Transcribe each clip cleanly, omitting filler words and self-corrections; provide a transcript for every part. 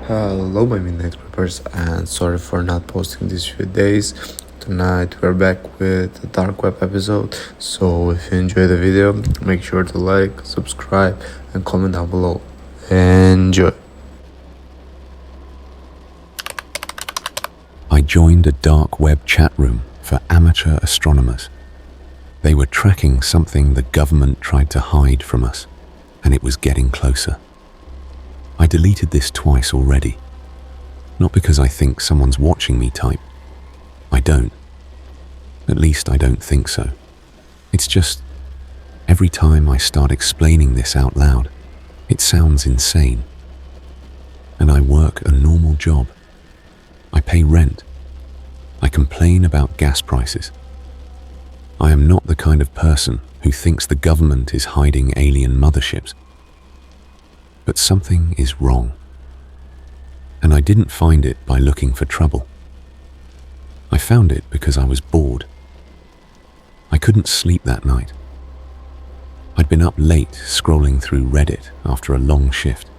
Hello, my midnight creepers, and sorry for not posting these few days. Tonight we're back with a dark web episode, so if you enjoy the video, make sure to like, subscribe, and comment down below. Enjoy! I joined a dark web chat room for amateur astronomers. They were tracking something the government tried to hide from us, and it was getting closer. I deleted this twice already. Not because I think someone's watching me type. I don't. At least I don't think so. It's just, every time I start explaining this out loud, it sounds insane. And I work a normal job. I pay rent. I complain about gas prices. I am not the kind of person who thinks the government is hiding alien motherships. But something is wrong. And I didn't find it by looking for trouble. I found it because I was bored. I couldn't sleep that night. I'd been up late scrolling through Reddit after a long shift,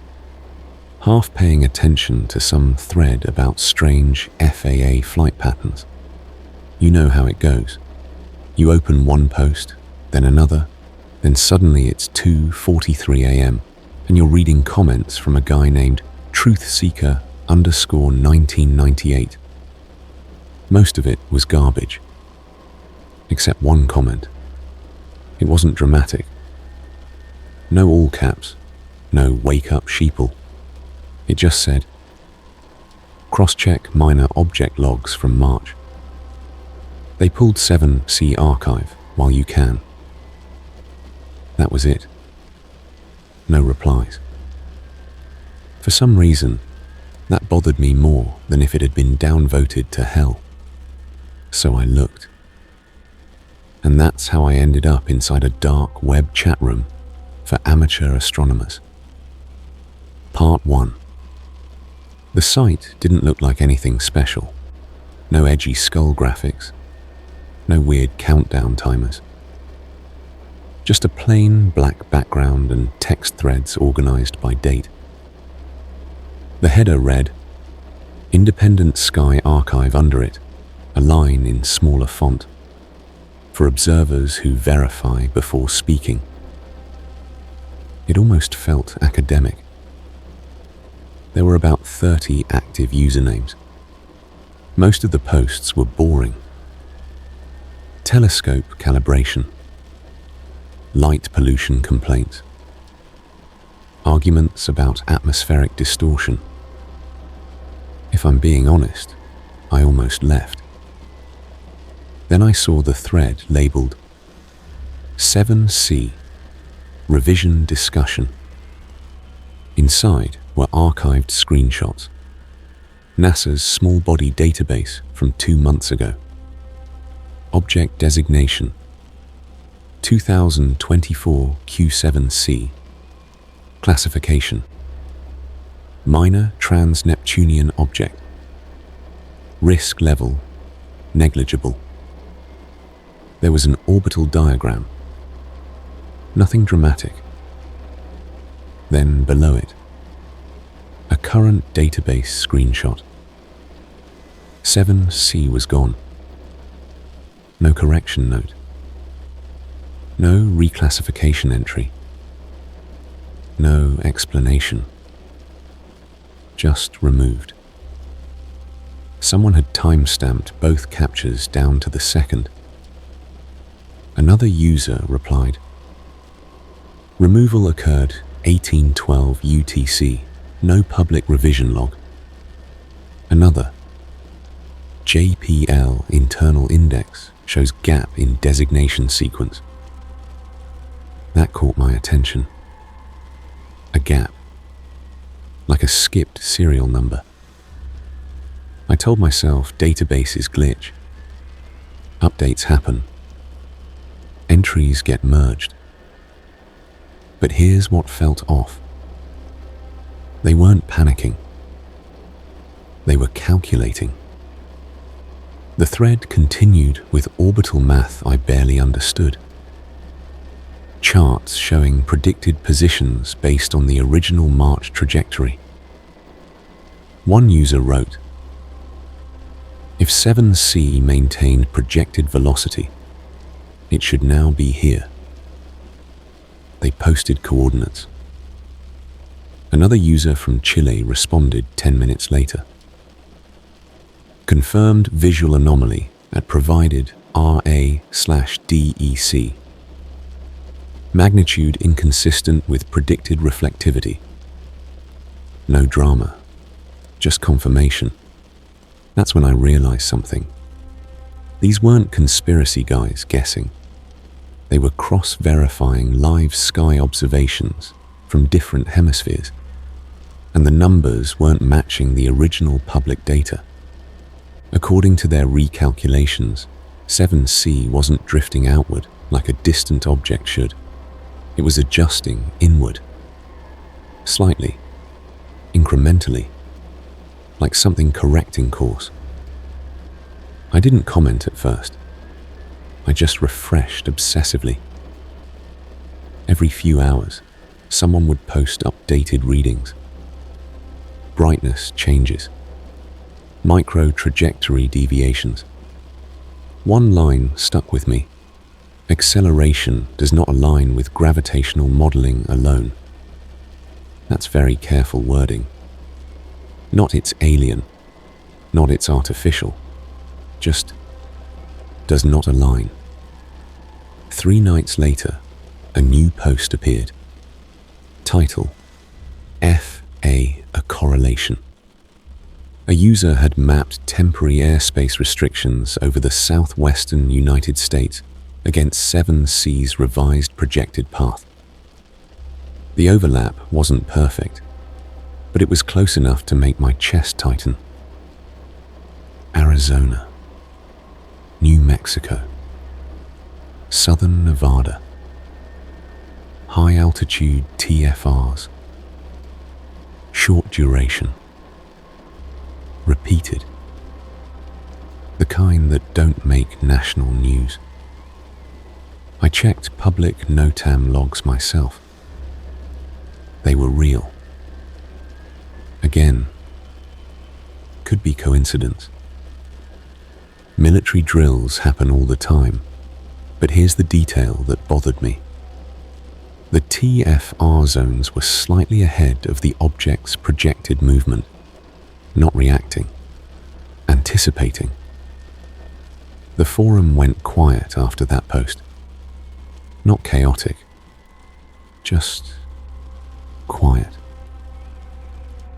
half paying attention to some thread about strange FAA flight patterns. You know how it goes. You open one post, then another, then suddenly it's 2:43 a.m. and you're reading comments from a guy named truthseeker_1998. Most of it was garbage. Except one comment. It wasn't dramatic. No all caps. No wake up sheeple. It just said, cross-check minor object logs from March. They pulled 7C archive while you can. That was it. No replies. For some reason, that bothered me more than if it had been downvoted to hell. So I looked. And that's how I ended up inside a dark web chat room for amateur astronomers. Part 1. The site didn't look like anything special. No edgy skull graphics. No weird countdown timers. Just a plain black background and text threads organized by date. The header read, Independent Sky Archive under it, a line in smaller font, for observers who verify before speaking. It almost felt academic. There were about 30 active usernames. Most of the posts were boring. Telescope calibration. Light pollution complaints. Arguments about atmospheric distortion. If I'm being honest, I almost left. Then I saw the thread labeled 7C Revision Discussion. Inside were archived screenshots. NASA's small body database from 2 months ago. Object designation 2024 Q7C. Classification: minor trans-Neptunian object. Risk level: negligible. There was an orbital diagram. Nothing dramatic. Then below it, a current database screenshot. 7C was gone. No correction note. No reclassification entry. No explanation. Just removed. Someone had time-stamped both captures down to the second. Another user replied, Removal occurred 1812 UTC, no public revision log. Another, JPL internal index shows gap in designation sequence. That caught my attention. A gap. Like a skipped serial number. I told myself databases glitch. Updates happen. Entries get merged. But here's what felt off. They weren't panicking. They were calculating. The thread continued with orbital math I barely understood. Charts showing predicted positions based on the original March trajectory. One user wrote, "If 7C maintained projected velocity, it should now be here." They posted coordinates. Another user from Chile responded 10 minutes later. "Confirmed visual anomaly at provided RA/DEC. Magnitude inconsistent with predicted reflectivity. No drama, just confirmation." That's when I realized something. These weren't conspiracy guys guessing. They were cross-verifying live sky observations from different hemispheres, and the numbers weren't matching the original public data. According to their recalculations, 7C wasn't drifting outward like a distant object should. It was adjusting inward. Slightly, incrementally, like something correcting course. I didn't comment at first. I just refreshed obsessively. Every few hours, someone would post updated readings. Brightness changes. Micro-trajectory deviations. One line stuck with me. Acceleration does not align with gravitational modeling alone. That's very careful wording. Not it's alien, not it's artificial, just does not align. 3 nights later, a new post appeared. Title: FA, a correlation. A user had mapped temporary airspace restrictions over the southwestern United States against 7C's revised projected path. The overlap wasn't perfect, but it was close enough to make my chest tighten. Arizona, New Mexico, Southern Nevada, high-altitude TFRs, short duration, repeated, the kind that don't make national news. I checked public NOTAM logs myself. They were real. Again, could be coincidence. Military drills happen all the time, but here's the detail that bothered me. The TFR zones were slightly ahead of the object's projected movement, not reacting, anticipating. The forum went quiet after that post. Not chaotic, just quiet.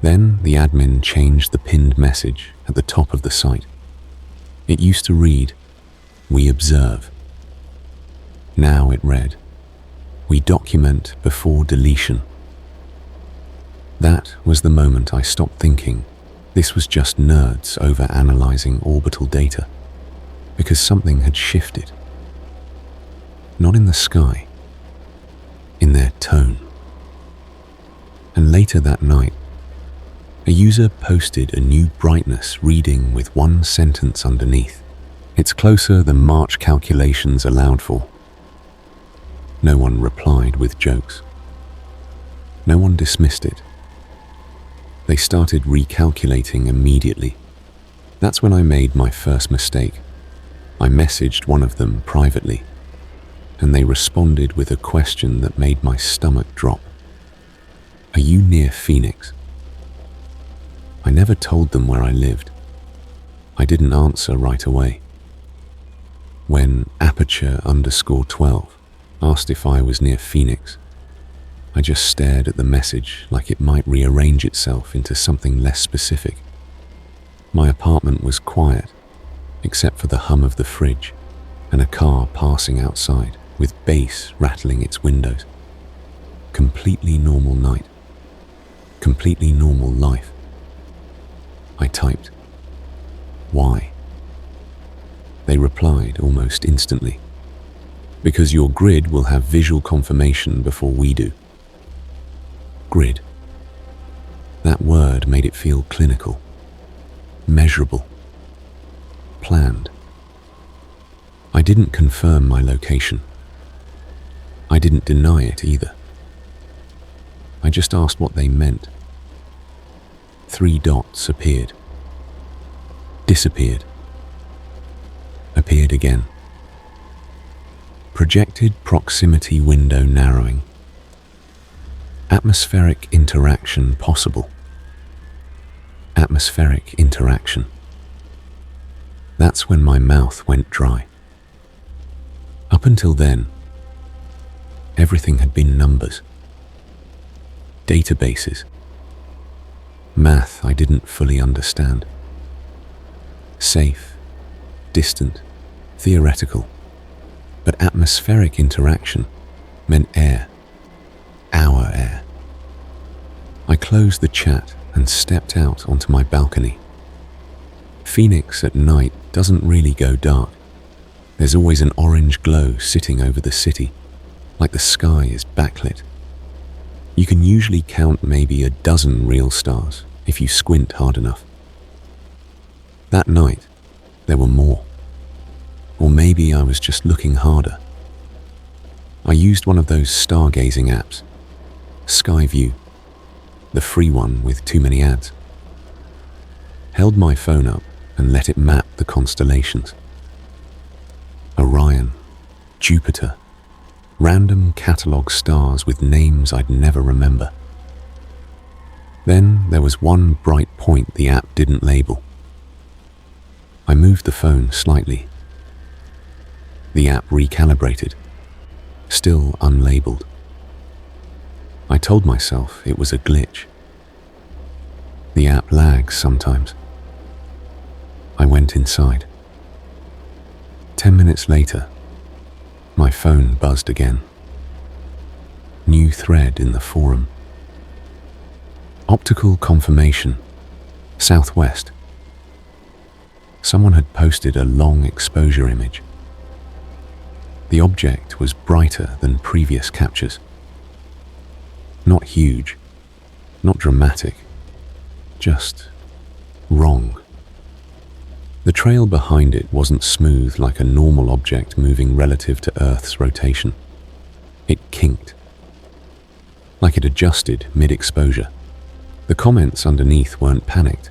Then the admin changed the pinned message at the top of the site. It used to read, "We observe." Now it read, "We document before deletion." That was the moment I stopped thinking this was just nerds over-analyzing orbital data, because something had shifted. Not in the sky, in their tone. And later that night, a user posted a new brightness reading with one sentence underneath. "It's closer than March calculations allowed for." No one replied with jokes. No one dismissed it. They started recalculating immediately. That's when I made my first mistake. I messaged one of them privately, and they responded with a question that made my stomach drop. "Are you near Phoenix?" I never told them where I lived. I didn't answer right away. When aperture_12 asked if I was near Phoenix, I just stared at the message like it might rearrange itself into something less specific. My apartment was quiet, except for the hum of the fridge and a car passing outside with bass rattling its windows. Completely normal night. Completely normal life. I typed, "Why?" They replied almost instantly, "Because your grid will have visual confirmation before we do." Grid. That word made it feel clinical, measurable, planned. I didn't confirm my location. I didn't deny it either. I just asked what they meant. 3 dots appeared, disappeared, appeared again. Projected proximity window narrowing. Atmospheric interaction possible. Atmospheric interaction. That's when my mouth went dry. Up until then, everything had been numbers, databases, math I didn't fully understand. Safe, distant, theoretical, but atmospheric interaction meant air, our air. I closed the chat and stepped out onto my balcony. Phoenix at night doesn't really go dark. There's always an orange glow sitting over the city, like the sky is backlit. You can usually count maybe a dozen real stars if you squint hard enough. That night, there were more. Or maybe I was just looking harder. I used one of those stargazing apps, Skyview, the free one with too many ads. Held my phone up and let it map the constellations. Orion, Jupiter, random catalogue stars with names I'd never remember. Then there was one bright point the app didn't label. I moved the phone slightly. The app recalibrated, still unlabeled. I told myself it was a glitch. The app lags sometimes. I went inside. 10 minutes later, my phone buzzed again. New thread in the forum. Optical confirmation, southwest. Someone had posted a long exposure image. The object was brighter than previous captures. Not huge, not dramatic, just wrong. The trail behind it wasn't smooth like a normal object moving relative to Earth's rotation. It kinked, like it adjusted mid-exposure. The comments underneath weren't panicked.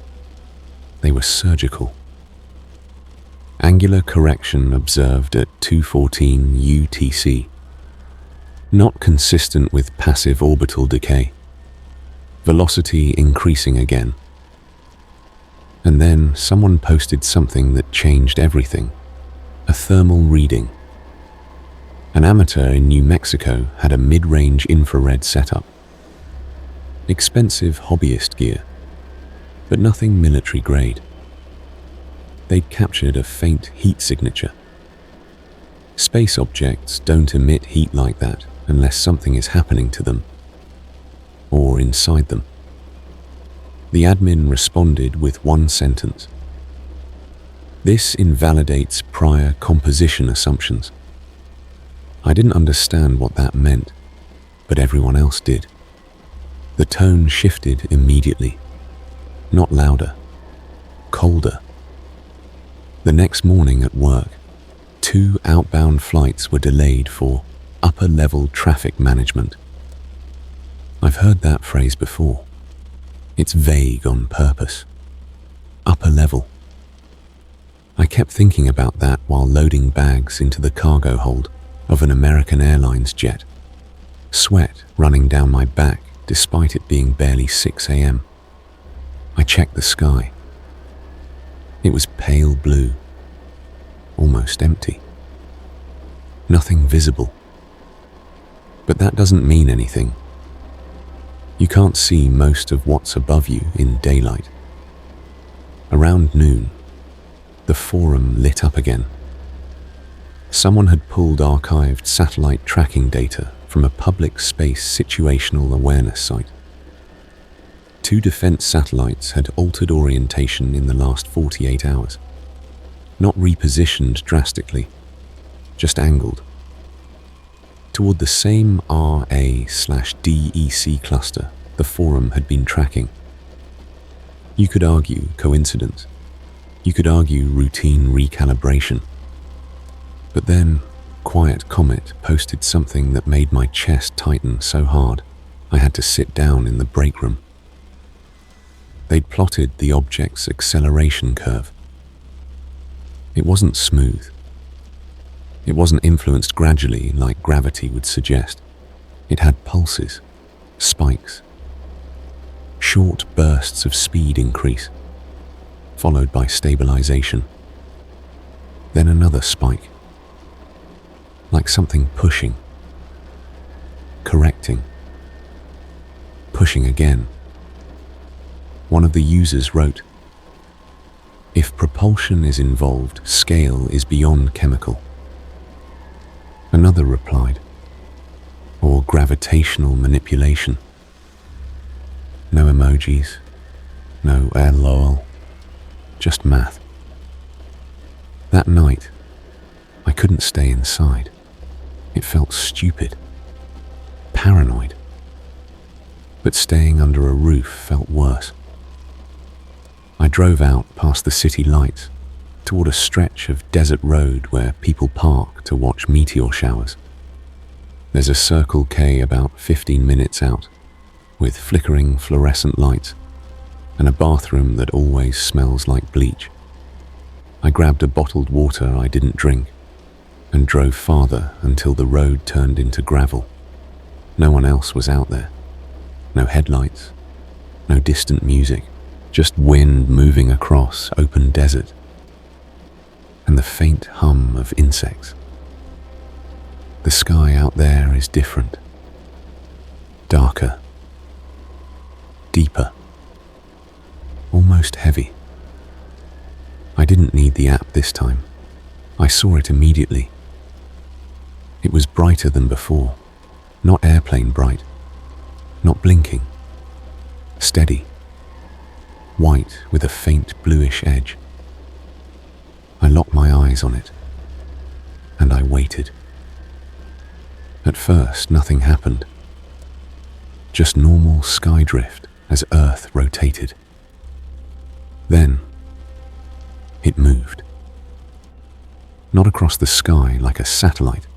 They were surgical. Angular correction observed at 2:14 UTC. Not consistent with passive orbital decay. Velocity increasing again. And then someone posted something that changed everything. A thermal reading. An amateur in New Mexico had a mid-range infrared setup. Expensive hobbyist gear, but nothing military grade. They'd captured a faint heat signature. Space objects don't emit heat like that unless something is happening to them, or inside them. The admin responded with one sentence. This invalidates prior composition assumptions. I didn't understand what that meant, but everyone else did. The tone shifted immediately. Not louder, colder. The next morning at work, 2 outbound flights were delayed for upper-level traffic management. I've heard that phrase before. It's vague on purpose. Upper level. I kept thinking about that while loading bags into the cargo hold of an American Airlines jet. Sweat running down my back despite it being barely 6 a.m. I checked the sky. It was pale blue, almost empty. Nothing visible. But that doesn't mean anything. You can't see most of what's above you in daylight. Around noon, the forum lit up again. Someone had pulled archived satellite tracking data from a public space situational awareness site. 2 defense satellites had altered orientation in the last 48 hours. Not repositioned drastically, just angled. Toward the same RA/DEC cluster the forum had been tracking. You could argue coincidence. You could argue routine recalibration. But then, Quiet Comet posted something that made my chest tighten so hard I had to sit down in the break room. They'd plotted the object's acceleration curve. It wasn't smooth. It wasn't influenced gradually like gravity would suggest. It had pulses, spikes, short bursts of speed increase, followed by stabilization. Then another spike, like something pushing, correcting, pushing again. One of the users wrote, "If propulsion is involved, scale is beyond chemical." Another replied, "Or gravitational manipulation." No emojis, no LOL, just math. That night, I couldn't stay inside. It felt stupid, paranoid. But staying under a roof felt worse. I drove out past the city lights toward a stretch of desert road where people park to watch meteor showers. There's a Circle K about 15 minutes out, with flickering fluorescent lights and a bathroom that always smells like bleach. I grabbed a bottled water I didn't drink and drove farther until the road turned into gravel. No one else was out there. No headlights, no distant music, just wind moving across open desert and the faint hum of insects. The sky out there is different, darker, deeper, almost heavy. I didn't need the app this time. I saw it immediately. It was brighter than before, not airplane bright, not blinking, steady, white with a faint bluish edge. I locked my eyes on it, and I waited. At first, nothing happened. Just normal sky drift as Earth rotated. Then, it moved. Not across the sky like a satellite.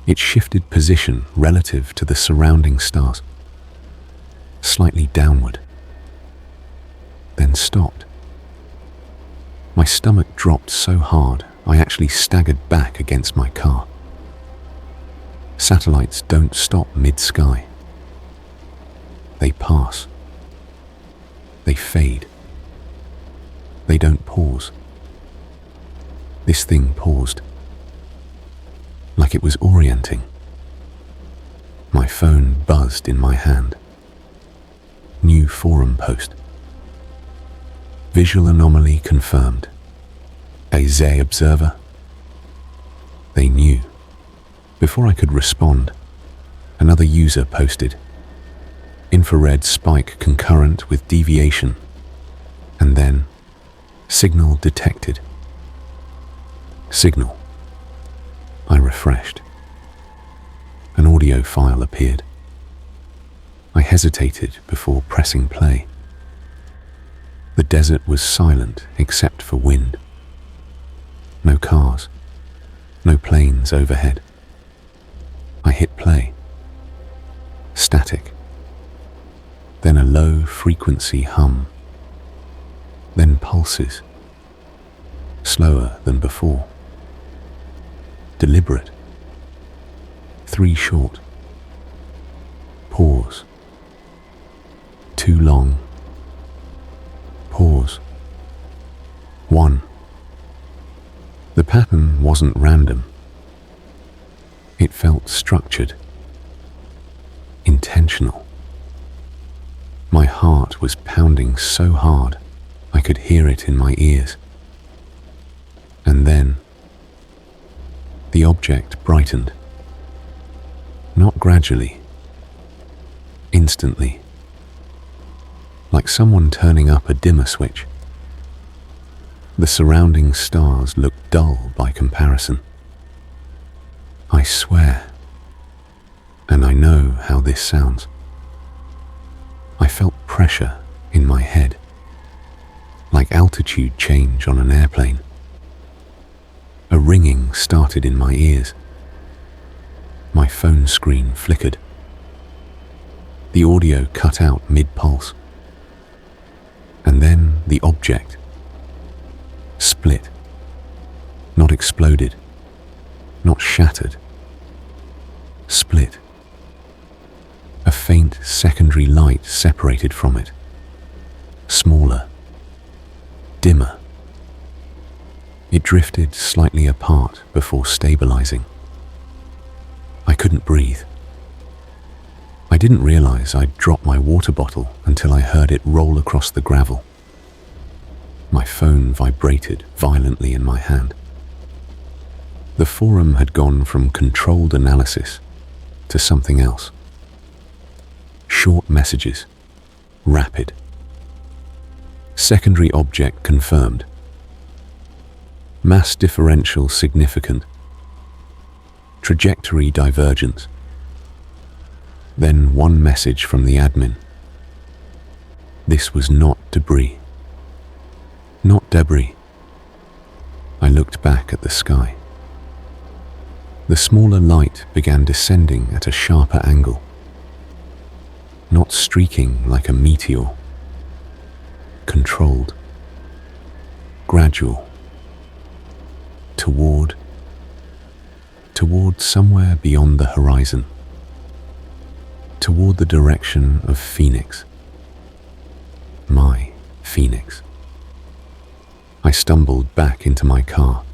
It shifted position relative to the surrounding stars, slightly downward, then stopped. My stomach dropped so hard I actually staggered back against my car. Satellites don't stop mid-sky. They pass. They fade. They don't pause. This thing paused, like it was orienting. My phone buzzed in my hand. New forum post. Visual anomaly confirmed. A Z observer. They knew. Before I could respond, another user posted. Infrared spike concurrent with deviation. And then, signal detected. Signal. I refreshed. An audio file appeared. I hesitated before pressing play. The desert was silent except for wind. No cars. No planes overhead. I hit play. Static. Then a low frequency hum. Then pulses. Slower than before. Deliberate. 3 short. Pause. 2 long. Pause. 1. The pattern wasn't random. It felt structured. Intentional. My heart was pounding so hard I could hear it in my ears. And then the object brightened. Not gradually. Instantly. Like someone turning up a dimmer switch. The surrounding stars looked dull by comparison. I swear, and I know how this sounds, I felt pressure in my head, like altitude change on an airplane. A ringing started in my ears. My phone screen flickered. The audio cut out mid-pulse. And then the object split, not exploded, not shattered, split. A faint secondary light separated from it, smaller, dimmer. It drifted slightly apart before stabilizing. I couldn't breathe. I didn't realize I'd dropped my water bottle until I heard it roll across the gravel. My phone vibrated violently in my hand. The forum had gone from controlled analysis to something else. Short messages, rapid. Secondary object confirmed. Mass differential significant. Trajectory divergence. Then one message from the admin. This was not debris. Not debris. I looked back at the sky. The smaller light began descending at a sharper angle. Not streaking like a meteor. Controlled. Gradual. Toward somewhere beyond the horizon. Toward the direction of Phoenix. My Phoenix. I stumbled back into my car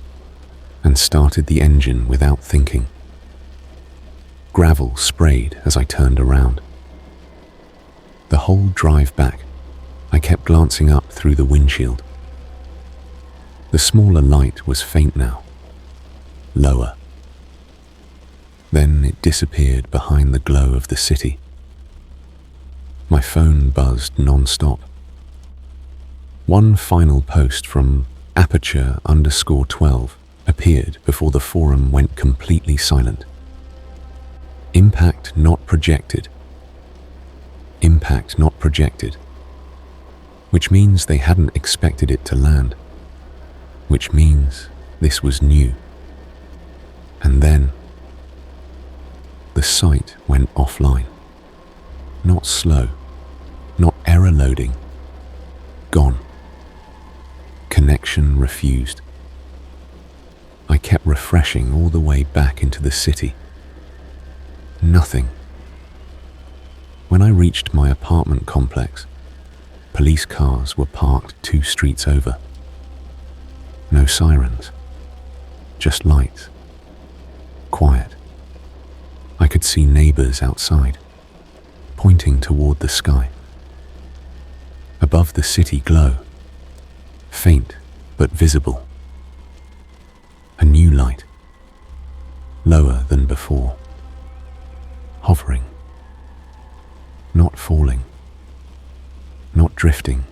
and started the engine without thinking. Gravel sprayed as I turned around. The whole drive back, I kept glancing up through the windshield. The smaller light was faint now, lower. Then it disappeared behind the glow of the city. My phone buzzed non-stop. One final post from aperture_12 appeared before the forum went completely silent. Impact not projected. Impact not projected. Which means they hadn't expected it to land. Which means this was new. And then the site went offline. Not slow, not error loading. Gone. Connection refused. I kept refreshing all the way back into the city. Nothing. When I reached my apartment complex, police cars were parked 2 streets over. No sirens, just lights. Quiet. I could see neighbors outside, pointing toward the sky. Above the city glow, faint but visible. A new light, lower than before, hovering, not falling, not drifting,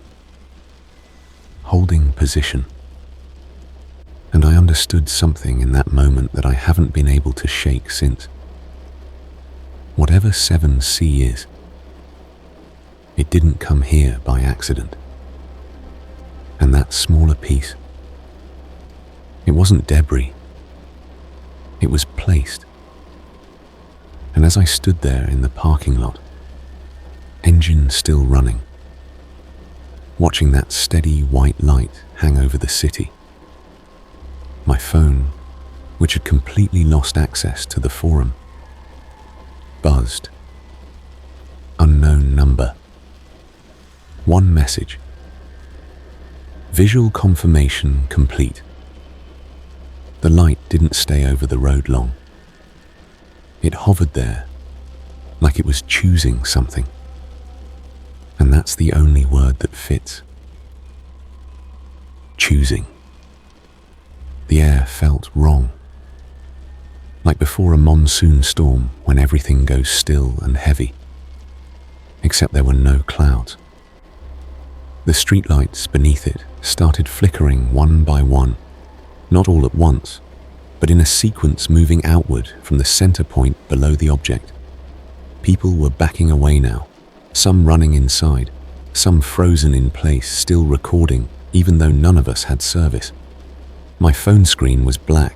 holding position. And I understood something in that moment that I haven't been able to shake since. Whatever 7C is, it didn't come here by accident. And that smaller piece, it wasn't debris. It was placed. And as I stood there in the parking lot, engine still running, watching that steady white light hang over the city, my phone, which had completely lost access to the forum, buzzed. Unknown number. One message. Visual confirmation complete. The light didn't stay over the road long. It hovered there, like it was choosing something. And that's the only word that fits. Choosing. The air felt wrong. Like before a monsoon storm when everything goes still and heavy. Except there were no clouds. The streetlights beneath it started flickering one by one, not all at once, but in a sequence moving outward from the center point below the object. People were backing away now, some running inside, some frozen in place, still recording, even though none of us had service. My phone screen was black,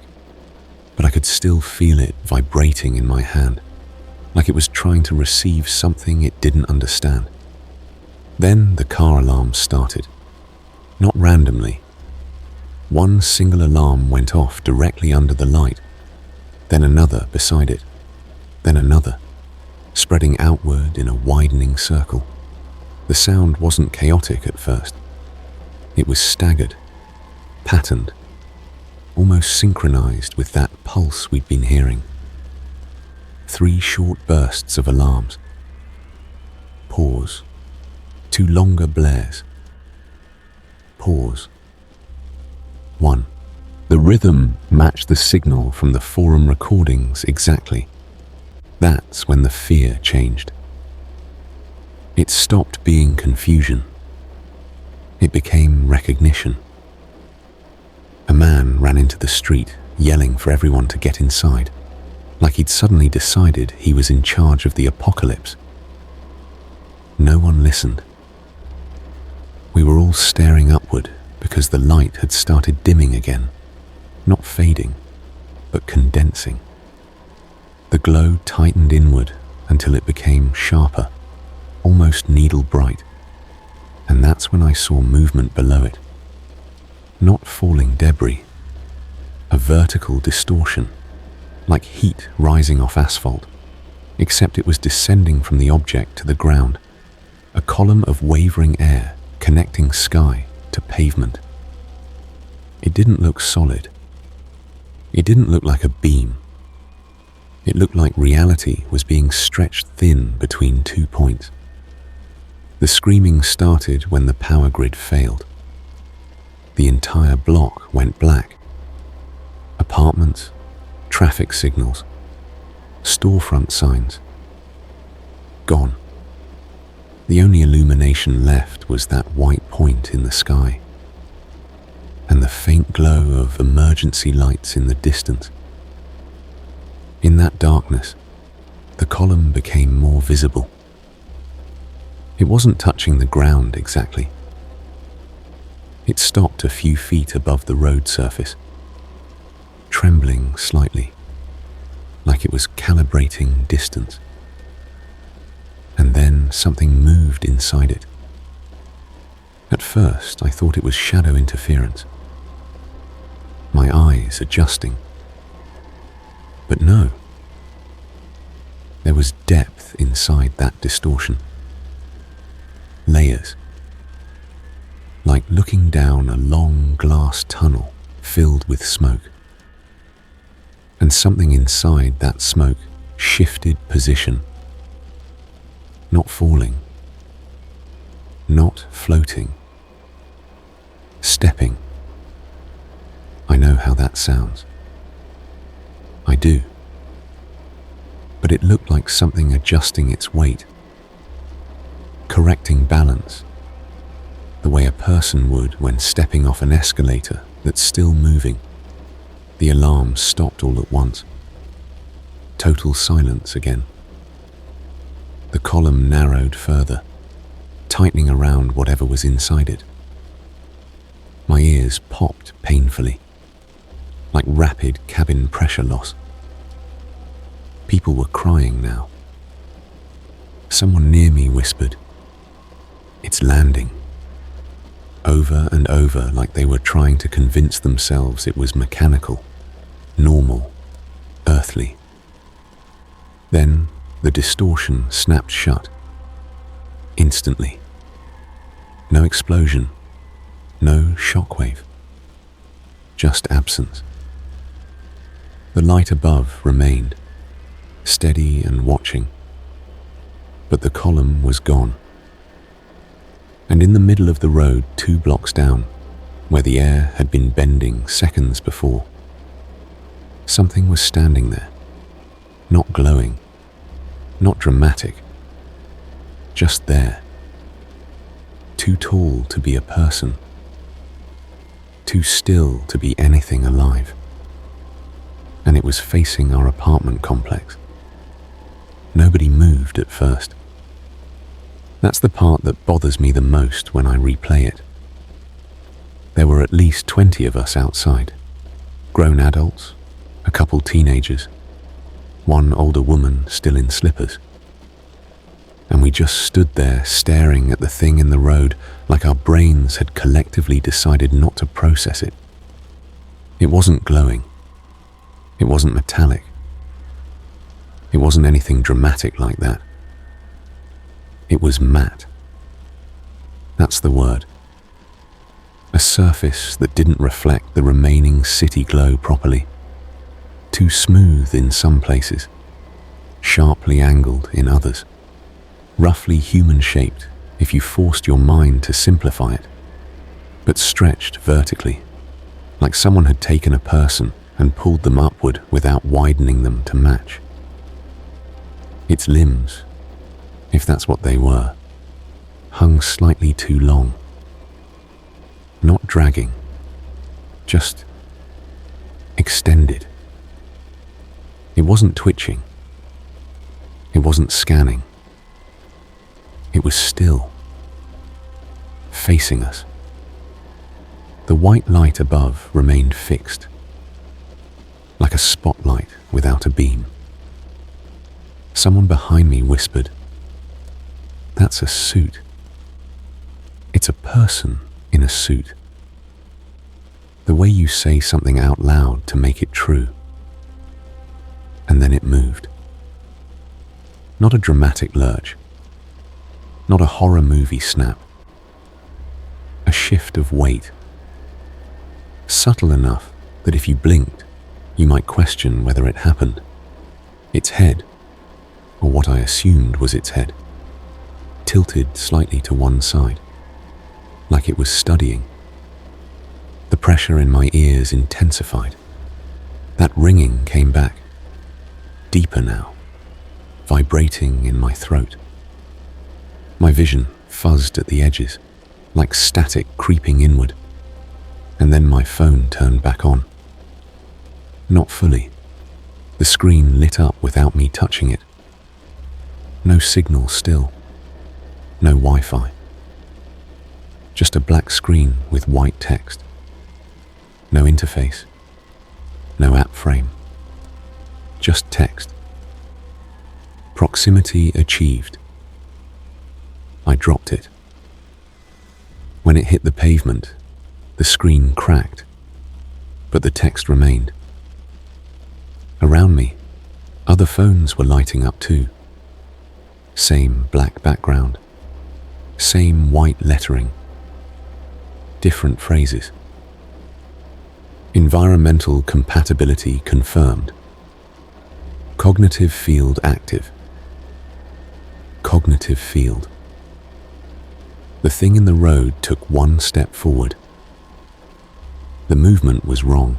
but I could still feel it vibrating in my hand, like it was trying to receive something it didn't understand. Then the car alarm started. Not randomly. One single alarm went off directly under the light, then another beside it, then another, spreading outward in a widening circle. The sound wasn't chaotic at first. It was staggered, patterned, almost synchronized with that pulse we'd been hearing. 3 short bursts of alarms. Pause. 2 longer blares. Pause. 1. The rhythm matched the signal from the forum recordings exactly. That's when the fear changed. It stopped being confusion. It became recognition. A man ran into the street, yelling for everyone to get inside, like he'd suddenly decided he was in charge of the apocalypse. No one listened. We were all staring upward because the light had started dimming again, not fading, but condensing. The glow tightened inward until it became sharper, almost needle bright, and that's when I saw movement below it. Not falling debris, a vertical distortion, like heat rising off asphalt, except it was descending from the object to the ground, a column of wavering air connecting sky to pavement. It didn't look solid. It didn't look like a beam. It looked like reality was being stretched thin between 2 points. The screaming started when the power grid failed. The entire block went black. Apartments, traffic signals, storefront signs. Gone. The only illumination left was that white point in the sky, and the faint glow of emergency lights in the distance. In that darkness, the column became more visible. It wasn't touching the ground exactly. It stopped a few feet above the road surface, trembling slightly, like it was calibrating distance. And then something moved inside it. At first, I thought it was shadow interference, my eyes adjusting. But no, there was depth inside that distortion. Layers. Like looking down a long glass tunnel filled with smoke. And something inside that smoke shifted position. Not falling. Not floating. Stepping. I know how that sounds. I do. But it looked like something adjusting its weight, correcting balance, the way a person would when stepping off an escalator that's still moving. The alarm stopped all at once. Total silence again. The column narrowed further, tightening around whatever was inside it. My ears popped painfully, like rapid cabin pressure loss. People were crying now. Someone near me whispered, "It's landing," over and over, like they were trying to convince themselves it was mechanical, normal, earthly. Then the distortion snapped shut. Instantly. No explosion, no shockwave. Just absence. The light above remained, steady and watching, but the column was gone. And in the middle of the road 2 blocks down, where the air had been bending seconds before, something was standing there, not glowing, not dramatic, just there, too tall to be a person, too still to be anything alive. And it was facing our apartment complex. Nobody moved at first. That's the part that bothers me the most when I replay it. There were at least 20 of us outside, grown adults, a couple teenagers, one older woman still in slippers. And we just stood there staring at the thing in the road, like our brains had collectively decided not to process it. It wasn't glowing. It wasn't metallic. It wasn't anything dramatic like that. It was matte. That's the word. A surface that didn't reflect the remaining city glow properly. Too smooth in some places, sharply angled in others, roughly human-shaped if you forced your mind to simplify it, but stretched vertically, like someone had taken a person and pulled them upward without widening them to match. Its limbs, if that's what they were, hung slightly too long. Not dragging, just extended. It wasn't twitching. It wasn't scanning. It was still, facing us. The white light above remained fixed, like a spotlight without a beam. Someone behind me whispered, "That's a suit. It's a person in a suit." The way you say something out loud to make it true. And then it moved. Not a dramatic lurch. Not a horror movie snap. A shift of weight. Subtle enough that if you blinked, you might question whether it happened. Its head, or what I assumed was its head, tilted slightly to one side, like it was studying. The pressure in my ears intensified. That ringing came back, deeper now, vibrating in my throat. My vision fuzzed at the edges, like static creeping inward, and then my phone turned back on. Not fully. The screen lit up without me touching it. No signal still. No Wi-Fi. Just a black screen with white text. No interface. No app frame. Just text. Proximity achieved. I dropped it. When it hit the pavement, the screen cracked, but the text remained. Around me, other phones were lighting up too. Same black background, same white lettering, different phrases. Environmental compatibility confirmed. Cognitive field active. Cognitive field. The thing in the road took one step forward. The movement was wrong.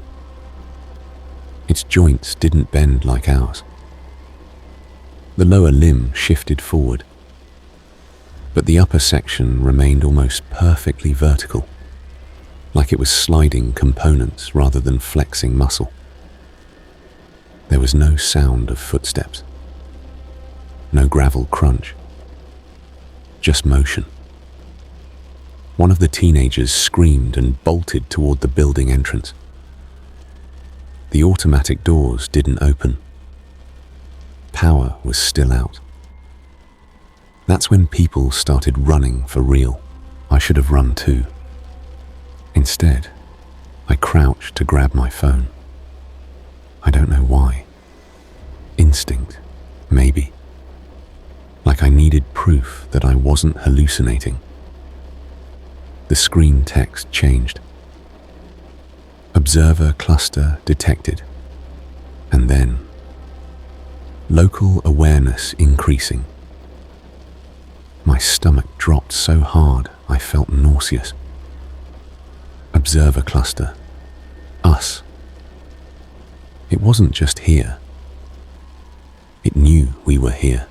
Its joints didn't bend like ours. The lower limb shifted forward, but the upper section remained almost perfectly vertical, like it was sliding components rather than flexing muscle. There was no sound of footsteps, no gravel crunch, just motion. One of the teenagers screamed and bolted toward the building entrance. The automatic doors didn't open. Power was still out. That's when people started running for real. I should have run too. Instead, I crouched to grab my phone. I don't know why. Instinct, maybe. Like I needed proof that I wasn't hallucinating. The screen text changed. Observer cluster detected. And then, local awareness increasing. My stomach dropped so hard I felt nauseous. Observer cluster. Us. It wasn't just here. It knew we were here.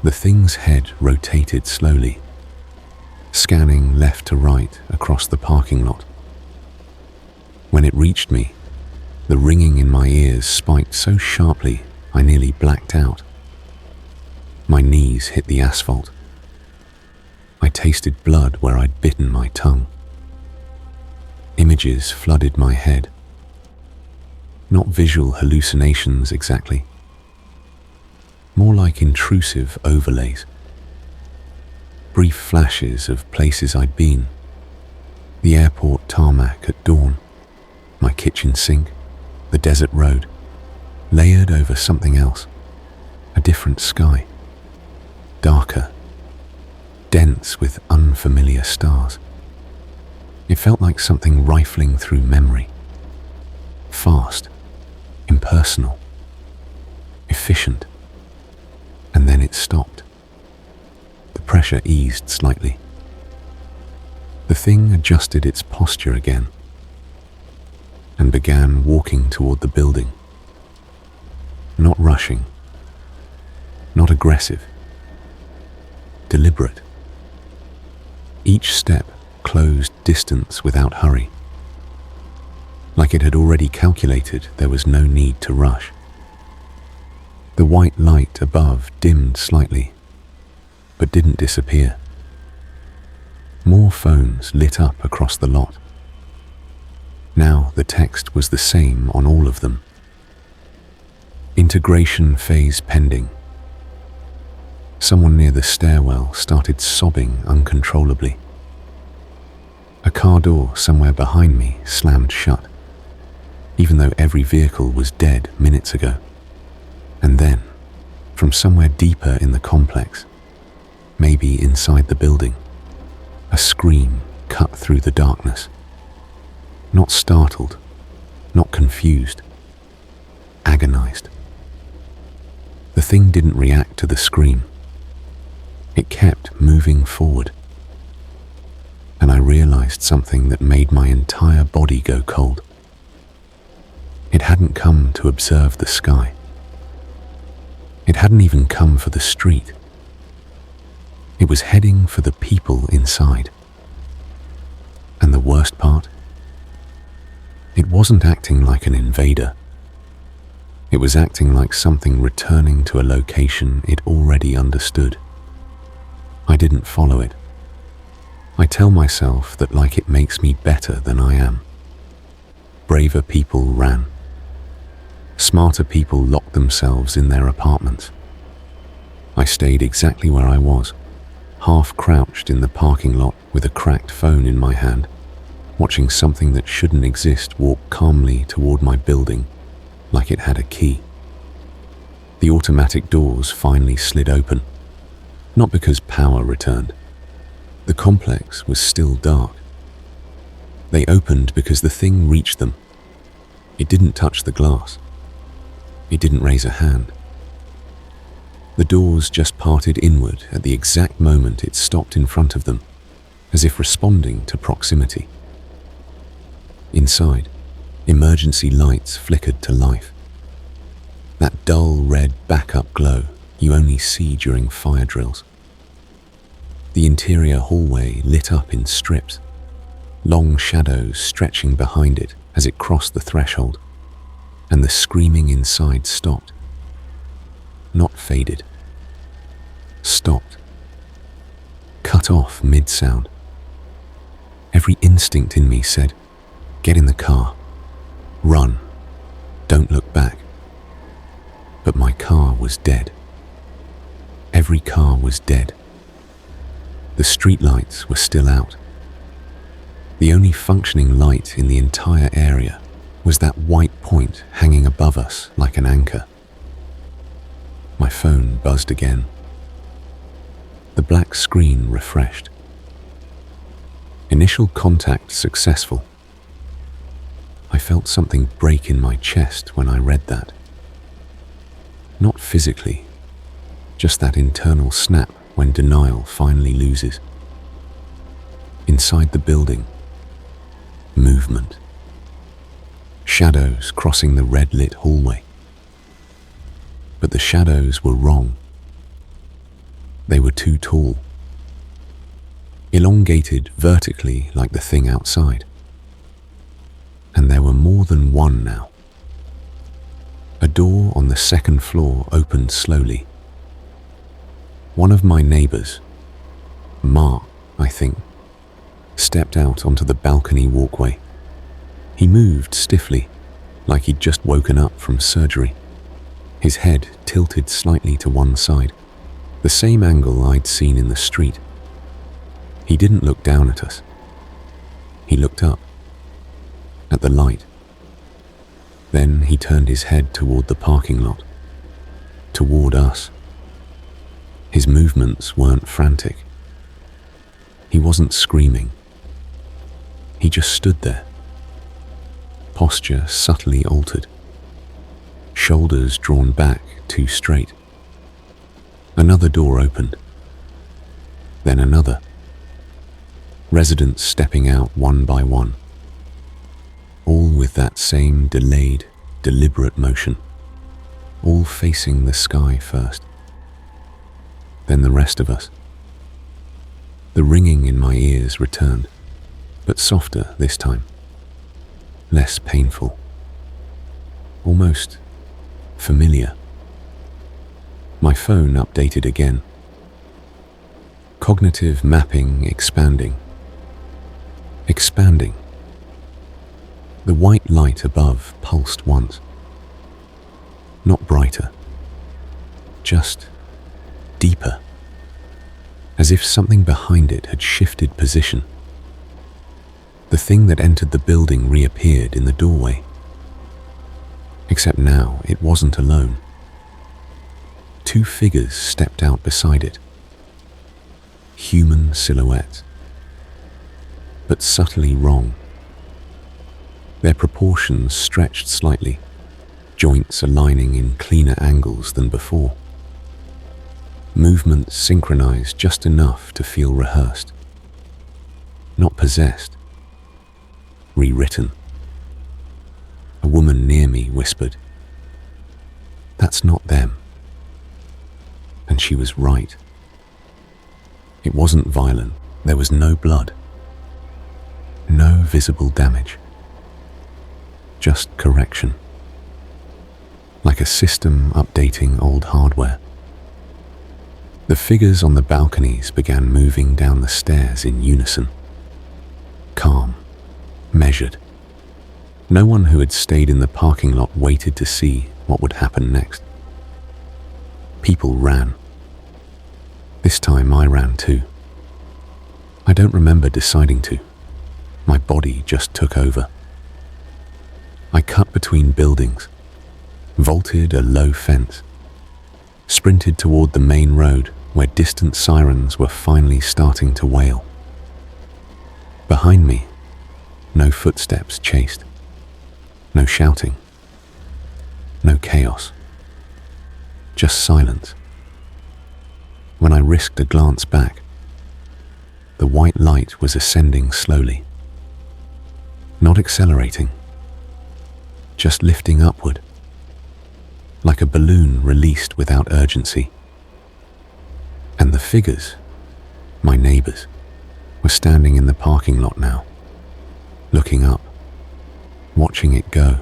The thing's head rotated slowly, scanning left to right across the parking lot. When it reached me, the ringing in my ears spiked so sharply I nearly blacked out. My knees hit the asphalt. I tasted blood where I'd bitten my tongue. Images flooded my head. Not visual hallucinations exactly. More like intrusive overlays. brief flashes of places I'd been. The airport tarmac at dawn, my kitchen sink, the desert road, layered over something else, a different sky, darker, dense with unfamiliar stars. It felt like something rifling through memory. Fast, impersonal, efficient. And then it stopped. The pressure eased slightly. The thing adjusted its posture again and began walking toward the building. Not rushing, not aggressive, deliberate. Each step closed distance without hurry, like it had already calculated there was no need to rush. The white light above dimmed slightly, but didn't disappear. More phones lit up across the lot. Now the text was the same on all of them. Integration phase pending. Someone near the stairwell started sobbing uncontrollably. A car door somewhere behind me slammed shut, even though every vehicle was dead minutes ago. And then, from somewhere deeper in the complex, maybe inside the building, a scream cut through the darkness. Not startled, not confused, agonized. The thing didn't react to the scream. It kept moving forward. And I realized something that made my entire body go cold. It hadn't come to observe the sky. It hadn't even come for the street. It was heading for the people inside. And the worst part? It wasn't acting like an invader. It was acting like something returning to a location it already understood. I didn't follow it. I tell myself that like it makes me better than I am. Braver people ran. Smarter people locked themselves in their apartments. I stayed exactly where I was, half crouched in the parking lot with a cracked phone in my hand, watching something that shouldn't exist walk calmly toward my building like it had a key. The automatic doors finally slid open, not because power returned. The complex was still dark. They opened because the thing reached them. It didn't touch the glass. It didn't raise a hand. The doors just parted inward at the exact moment it stopped in front of them, as if responding to proximity. Inside, emergency lights flickered to life. That dull red backup glow you only see during fire drills. The interior hallway lit up in strips, long shadows stretching behind it as it crossed the threshold, and the screaming inside stopped. Not faded. Stopped. Cut off mid-sound. Every instinct in me said, "Get in the car. Run. Don't look back." But my car was dead. Every car was dead. The streetlights were still out. The only functioning light in the entire area was that white point hanging above us like an anchor. My phone buzzed again. The black screen refreshed. Initial contact successful. I felt something break in my chest when I read that. Not physically, just that internal snap when denial finally loses. Inside the building, movement. Shadows crossing the red-lit hallway. But the shadows were wrong. They were too tall. Elongated vertically like the thing outside. And there were more than one now. A door on the second floor opened slowly. One of my neighbors, Mark, I think, stepped out onto the balcony walkway. He moved stiffly, like he'd just woken up from surgery. His head tilted slightly to one side, the same angle I'd seen in the street. He didn't look down at us. He looked up, at the light. Then he turned his head toward the parking lot, toward us. His movements weren't frantic. He wasn't screaming. He just stood there, posture subtly altered, shoulders drawn back too straight. Another door opened, then another. Residents stepping out one by one, all with that same delayed, deliberate motion, all facing the sky first, then the rest of us. The ringing in my ears returned, but softer this time, less painful, almost familiar. My phone updated again. Cognitive mapping expanding. Expanding. The white light above pulsed once. Not brighter, just deeper, as if something behind it had shifted position. The thing that entered the building reappeared in the doorway. Except now it wasn't alone. Two figures stepped out beside it. Human silhouettes, but subtly wrong. Their proportions stretched slightly, joints aligning in cleaner angles than before. Movements synchronized just enough to feel rehearsed. Not possessed. Rewritten. A woman near me whispered, "That's not them." And she was right. It wasn't violent. There was no blood. No visible damage. Just correction. Like a system updating old hardware. The figures on the balconies began moving down the stairs in unison. Calm. Measured. No one who had stayed in the parking lot waited to see what would happen next. People ran. This time I ran too. I don't remember deciding to. My body just took over. I cut between buildings, vaulted a low fence, sprinted toward the main road where distant sirens were finally starting to wail. Behind me, no footsteps chased, no shouting, no chaos, just silence. When I risked a glance back, the white light was ascending slowly, not accelerating, just lifting upward, like a balloon released without urgency. And the figures, my neighbors, were standing in the parking lot now, looking up, watching it go.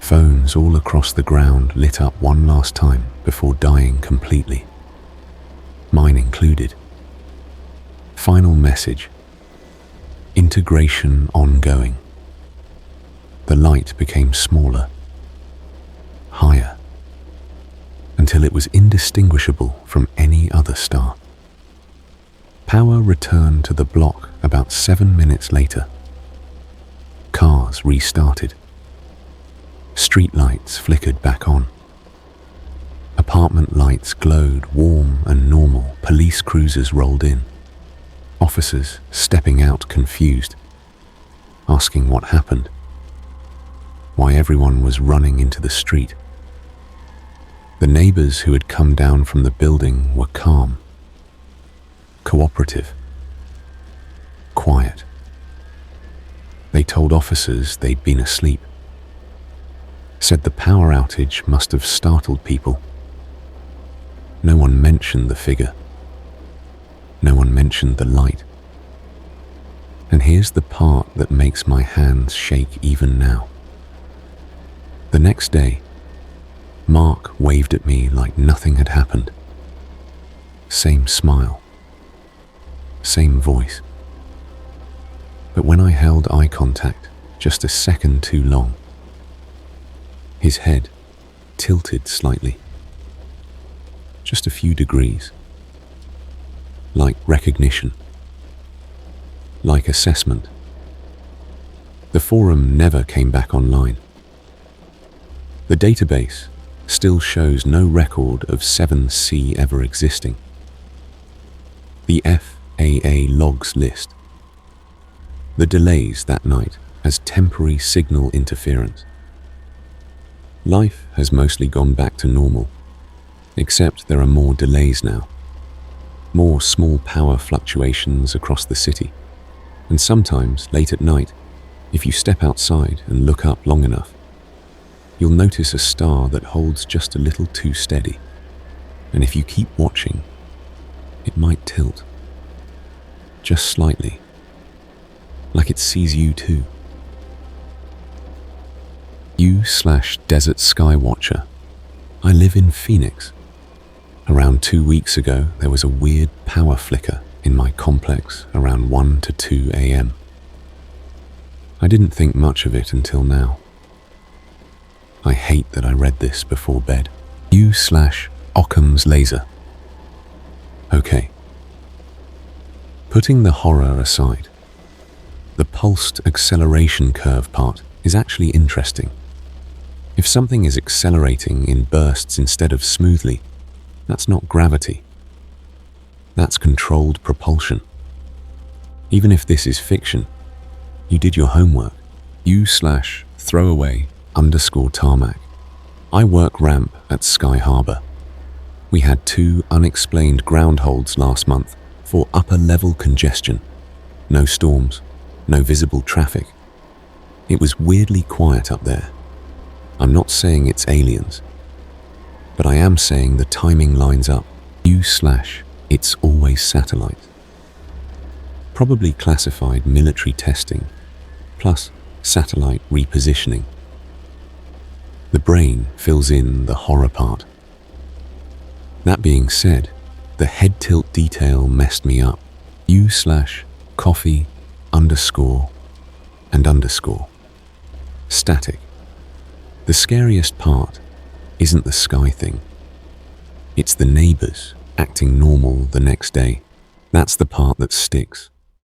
Phones all across the ground lit up one last time before dying completely, mine included. Final message: integration ongoing. The light became smaller, higher, until it was indistinguishable from any other star. Power returned to the block about 7 minutes later. Cars restarted. Street lights flickered back on. Apartment lights glowed warm and normal. Police cruisers rolled in. Officers stepping out confused, asking what happened, why everyone was running into the street. The neighbors who had come down from the building were calm, cooperative, quiet. They told officers they'd been asleep, said the power outage must have startled people. No one mentioned the figure. No one mentioned the light. And here's the part that makes my hands shake even now. The next day, Mark waved at me like nothing had happened. Same smile. Same voice. But when I held eye contact just a second too long, his head tilted slightly. Just a few degrees. Like recognition, like assessment. The forum never came back online. The database still shows no record of 7C ever existing. The FAA logs list the delays that night as temporary signal interference. Life has mostly gone back to normal, except there are more delays now, more small power fluctuations across the city, and sometimes late at night, if you step outside and look up long enough, you'll notice a star that holds just a little too steady, and if you keep watching, it might tilt, just slightly, like it sees you too. U/Desert Sky Watcher. I live in Phoenix. Around 2 weeks ago, there was a weird power flicker in my complex around 1 to 2 a.m. I didn't think much of it until now. I hate that I read this before bed. U/Occam's laser. Okay. Putting the horror aside, the pulsed acceleration curve part is actually interesting. If something is accelerating in bursts instead of smoothly, that's not gravity. That's controlled propulsion. Even if this is fiction, you did your homework. U/throwaway_tarmac. I work ramp at Sky Harbor. We had 2 unexplained ground holds last month for upper level congestion. No storms, no visible traffic. It was weirdly quiet up there. I'm not saying it's aliens, but I am saying the timing lines up. U/it's always satellites. Probably classified military testing, plus satellite repositioning. The brain fills in the horror part. That being said, the head tilt detail messed me up. U/coffee_and_. Static. The scariest part isn't the sky thing. It's the neighbors acting normal the next day. That's the part that sticks.